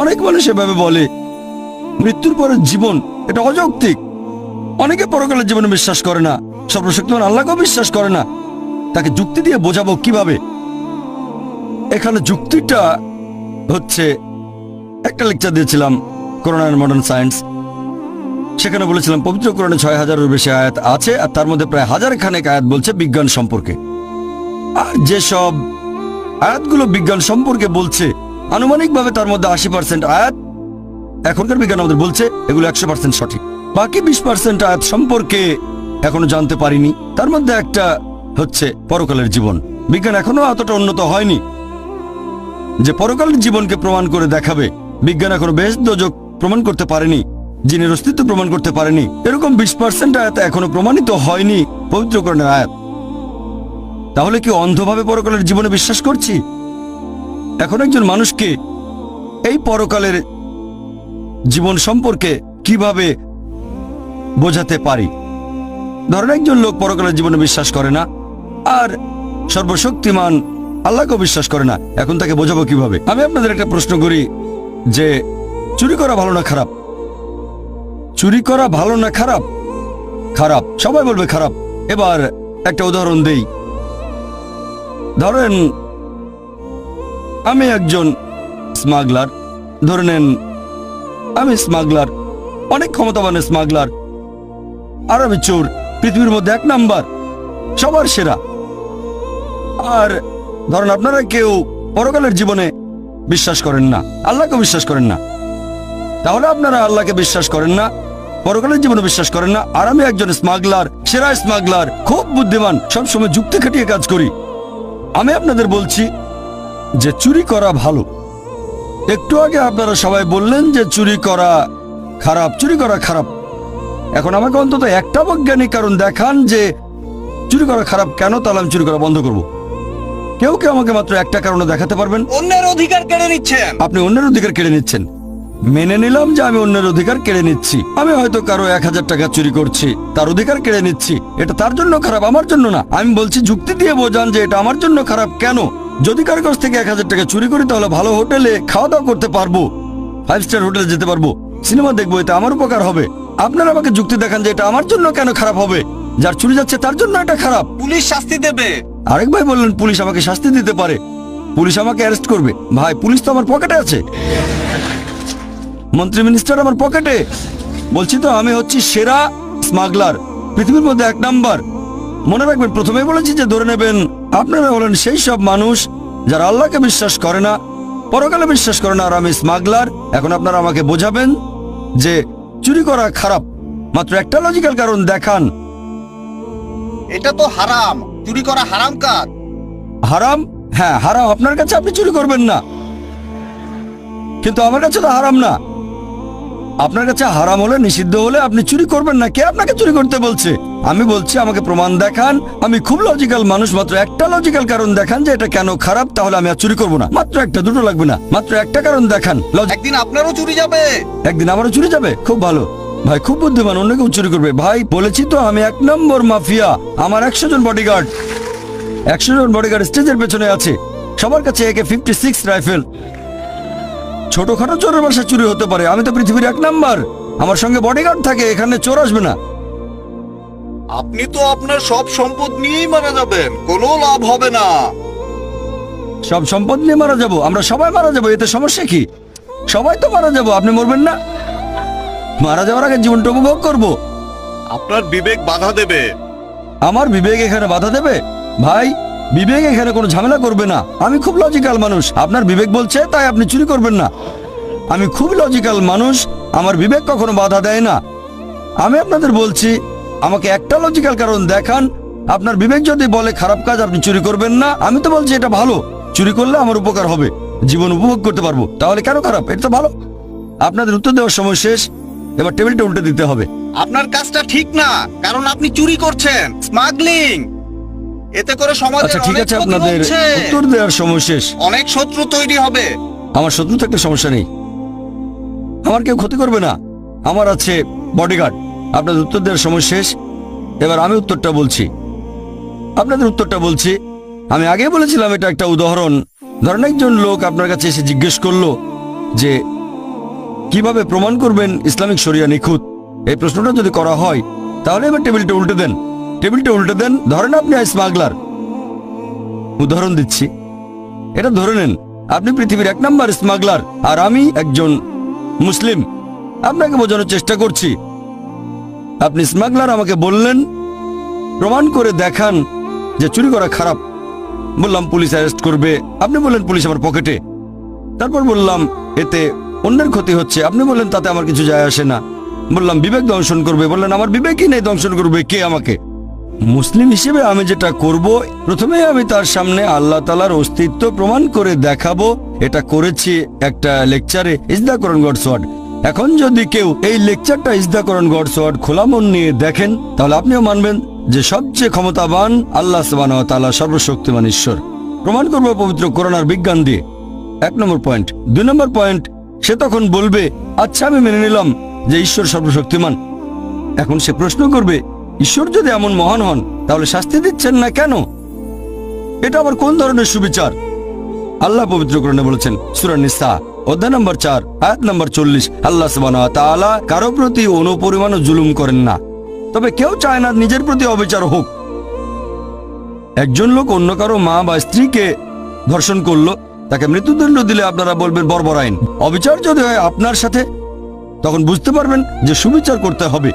অনেক মানুষ এভাবে বলে মৃত্যুর পরের জীবন এটা অযৌক্তিক। অনেকে পরকালের জীবনে বিশ্বাস করে না, সর্বশক্তিমান আল্লাহকেও বিশ্বাস করে না। তাকে যুক্তি দিয়ে বোঝাবো কিভাবে? এখানে যুক্তিটা হচ্ছে, একটা লেকচার দিয়েছিলাম কোরআন এন্ড মডার্ন সায়েন্স। সেখানে বলেছিলাম পবিত্র কোরআনে ৬,০০০-এর বেশি আয়াত আছে, আর তার মধ্যে প্রায় ১,০০০ খানেক আয়াত বলছে বিজ্ঞান সম্পর্কে। আর যেসব আয়াতগুলো বিজ্ঞান সম্পর্কে বলছে, আনুমানিকভাবে তার মধ্যে ৮০% আয়াত এখনকার বিজ্ঞান আমাদের বলছে এগুলো ১০০% সঠিক। বাকি ২০% আয়াত সম্পর্কে এখনো জানতে পারিনি। তার মধ্যে একটা হচ্ছে পরকালের জীবন। বিজ্ঞান এখনো এতটা উন্নত হয়নি যে পরকালের জীবনকে প্রমাণ করে দেখাবে। বিজ্ঞান এখনো বেহেশত দোজখ প্রমাণ করতে পারেনি, জিনের অস্তিত্ব প্রমাণ করতে পারেনি। এরকম ২০% আয়াত এখনো প্রমাণিত হয়নি পবিত্র কোরআনের আয়াত। তাহলে কি অন্ধভাবে পরকালের জীবনে বিশ্বাস করছি? এখন একজন মানুষকে এই পরকালের জীবন সম্পর্কে কিভাবে বোঝাতে পারি? ধরেন একজন লোক পরকালের জীবনে বিশ্বাস করে না, আর সর্বশক্তিমান আল্লাহকেও বিশ্বাস করে না। এখন তাকে বোঝাবো কিভাবে? আমি আপনাদের একটা প্রশ্ন করি যে চুরি করা ভালো না খারাপ? চুরি করা ভালো না খারাপ? খারাপ, সবাই বলবে খারাপ। এবার একটা উদাহরণ দেই। ধরেন আমি একজন স্মাগলার, ধরে নেন আমি স্মাগলার, অনেক ক্ষমতাবান স্মাগলার, আর আমি চোর, পৃথিবীর মধ্যে ১ নাম্বার, সবার সেরা। আর ধরেন আপনারা কেউ পরকালের জীবনে বিশ্বাস করেন না, আল্লাহকে বিশ্বাস করেন না। তাহলে আপনারা আল্লাহকে বিশ্বাস করেন না, পরকালের জীবনে বিশ্বাস করেন না, আর আমি একজন স্মাগলার, সেরা স্মাগলার, খুব বুদ্ধিমান, সবসময় যুক্তি খাটিয়ে কাজ করি। আমি আপনাদের বলছি যে চুরি করা ভালো। একটু আগে আপনারা সবাই বললেন যে চুরি করা খারাপ, চুরি করা খারাপ। এখন আমাকে অন্তত একটা বৈজ্ঞানিক কারণ দেখান যে চুরি করা খারাপ কেন, তাহলে আমি চুরি করা বন্ধ করব। কেউ কেউ আমাকে মাত্র একটা কারণে দেখাতে পারবেন? অন্যের অধিকার কেড়ে নিচ্ছেন। আপনি অন্যের অধিকার কেড়ে নিচ্ছেন। মেনে নিলাম যে আমি অন্যের অধিকার কেড়ে নিচ্ছি। আমি হয়তো কারো ১,০০০ টাকা চুরি করছি, তার অধিকার কেড়ে নিচ্ছি। এটা তার জন্য খারাপ, আমার জন্য না। আমি বলছি যুক্তি দিয়ে বোঝান যে এটা আমার জন্য খারাপ কেন। যদি কারো কাছ থেকে ১,০০০ টাকা চুরি করি তাহলে ভালো হোটেলে খাওয়া দাওয়া করতে পারবো, 5 স্টার হোটেলে যেতে পারবো, সিনেমা দেখবো, এটা আমার উপকার হবে। আপনারা আমাকে যুক্তি দেখান যে এটা আমার জন্য কেন খারাপ হবে। যার চুরি যাচ্ছে তার জন্য এটা খারাপ। পুলিশ শাস্তি দেবে। আরেক ভাই বললেন পুলিশ আমাকে শাস্তি দিতে পারে, পুলিশ আমাকে অ্যারেস্ট করবে। ভাই পুলিশ তো আমার পকেটে আছে, মন্ত্রী মিনিস্টার আমার পকেটে। বলছি তো আমি হচ্ছি সেরা স্মাগলার, পৃথিবীর মধ্যে ১ নাম্বার। মনে রাখবেন প্রথমেই বলেছি যে ধরে নেবেন আপনারা হলেন সেই সব মানুষ যারা আল্লাহকে বিশ্বাস করে না, পরকালে বিশ্বাস করে না, আর আমি স্মাগলার। এখন আপনারা আমাকে বোঝাবেন যে চুরি করা খারাপ, মাত্র একটা লজিক্যাল কারণ দেখান। এটা তো হারাম, চুরি করা হারাম কাজ। হারাম? হ্যাঁ হারাম আপনার কাছে, আপনি চুরি করবেন না, কিন্তু আমার কাছে তো হারাম না। আপনার কাছে হারাম হলে, নিষিদ্ধ হলে আপনি চুরি করবেন না। কে আপনাকে চুরি করতে বলছে? আমি বলছি আমাকে প্রমাণ দেখান। আমি খুব লজিক্যাল মানুষ, মাত্র একটা লজিক্যাল কারণ দেখান যে এটা কেন খারাপ, তাহলে আমি আর চুরি করবো না। মাত্র একটা, দুটো লাগবে না, মাত্র একটা কারণ দেখান। একদিন আপনারও চুরি যাবে। একদিন আমারও চুরি যাবে? খুব ভালো ভাই, খুব বুদ্ধিমান, অন্য কেউ চুরি করবে। ভাই বলেছি তো আমি ১ নম্বর মাফিয়া। আমার ১০০ জন বডিগার্ড, ১০০ জন বডিগার্ড স্টেজের পেছনে আছে, সবার কাছে AK-56 রাইফেল। ছোটখাটো চোরের বাসা চুরি হতে পারে, আমি তো পৃথিবীর ১ নাম্বার, আমার সঙ্গে বডিগার্ড থাকে, এখানে চোর আসবে না। আপনি তো আপনার সব সম্পদ নিয়েই মারা যাবেন, কোনো লাভ হবে না। সব সম্পদ নিয়ে মারা যাব? আমরা সবাই মারা যাব, এতে সমস্যা কি? সবাই তো মারা যাব, আপনি মরবেন না? মারা যাওয়ার আগে জীবনটা উপভোগ করব। আপনার বিবেক বাধা দেবে। আমার বিবেক এখানে বাধা দেবে? ভাই বিবেক এখানে কোনো ঝামেলা করবে না। আমি খুব লজিক্যাল মানুষ, আপনার বিবেক বলছে তাই আপনি চুরি করবেন না। আমি খুব লজিক্যাল মানুষ, আমার বিবেক কখনো বাধা দেয় না। আমি আপনাদের বলছি আমাকে একটা লজিক্যাল কারণ দেখান। আপনার বিবেক যদি বলে খারাপ কাজ, আপনি চুরি করবেন না। আমি তো বলছি এটা ভালো, চুরি করলে আমার উপকার হবে, জীবন উপভোগ করতে পারবো, তাহলে কেন খারাপ? এটা তো ভালো। আপনাদের উত্তর দেওয়ার সময় শেষ, এবার টেবিলটা উল্টে দিতে হবে। আপনার কাজটা ঠিক না, কারণ আপনি চুরি করছেন, স্মাগলিং। এতে করে সমাজে আচ্ছা ঠিক আছে, আপনাদের উত্তর দেওয়ার সময় শেষ। অনেক শত্রু তৈরি হবে। আমার শত্রু থাকলে সমস্যা নেই, আমার কেউ ক্ষতি করবে না, আমার আছে বডিগার্ড। আপনাদের উত্তর দেওয়ার সময় শেষ, এবার আমি উত্তরটা বলছি, আপনাদের উত্তরটা বলছি। আমি আগে বলেছিলাম এটা একটা উদাহরণ। ধরেন একজন লোক আপনার কাছে এসে জিজ্ঞেস করলো যে কিভাবে প্রমাণ করবেন ইসলামিক শরিয়া নিখুঁত? এই প্রশ্নটা যদি করা হয় তাহলে এবার টেবিলটা উল্টে দেন। টেবিলটা উল্টে দেন। ধরেন আপনি স্মাগলার, উদাহরণ দিচ্ছি, এটা ধরে নেন আপনি পৃথিবীর 1 নম্বর স্মাগলার আর আমি একজন মুসলিম। আপনাকে বোঝানোর চেষ্টা করছি। আপনি স্মাগলার, আমাকে বললেন প্রমাণ করে দেখান যে চুরি করা খারাপ। বললাম পুলিশ অ্যারেস্ট করবে। আপনি বললেন পুলিশ আমার পকেটে। তারপর বললাম এতে অন্যের ক্ষতি হচ্ছে। আপনি বললেন তাতে আমার কিছু যায় আসে না। বললাম বিবেক দংশন করবে। বললেন আমার বিবেকই নেই, দংশন করবে কে আমাকে? মুসলিম হিসেবে আমি যেটা করব, প্রথমে আমি তার সামনে আল্লাহ তাআলার অস্তিত্ব প্রমাণ করে দেখাবো। এটা করেছি একটা লেকচারে, is the Quran God's word. এখন যদি কেউ এই লেকচারটা is the Quran God's word খোলা মন নিয়ে দেখেন, তাহলে আপনিও মানবেন যে সবচেয়ে ক্ষমতাবান আল্লাহ সুবহানাহু ওয়া তাআলা, সর্বশক্তিমান ঈশ্বর। প্রমাণ করব পবিত্র কোরআন আর বিজ্ঞান দিয়ে। 1 নম্বর পয়েন্ট। 2 নম্বর পয়েন্ট, সে তখন বলবে আচ্ছা আমি মেনে নিলাম যে ঈশ্বর সর্বশক্তিমান। এখন সে প্রশ্ন করবে ঈশ্বর যদি এমন মহান হন তাহলে শাস্তি দিচ্ছেন না কেন? এটা আবার কোন ধরনের সুবিচার? আল্লাহ পবিত্র কোরআনে বলেছেন, সূরা নিসা অধ্যায় নম্বর 4 আয়াত নম্বর 40, আল্লাহ সুবহানাহু ওয়া তাআলা কারো প্রতি অনুপরিমাণও জুলুম করেন না, তবে কেউ চায় না নিজের প্রতি অবিচার হোক। একজন লোক অন্য কারো মা বা স্ত্রীকে ধর্ষণ করলো, তাকে মৃত্যুদণ্ড দিলে আপনারা বলবেন বর্বর আইন। অবিচার যদি হয় আপনার সাথে, তখন বুঝতে পারবেন যে সুবিচার করতে হবে।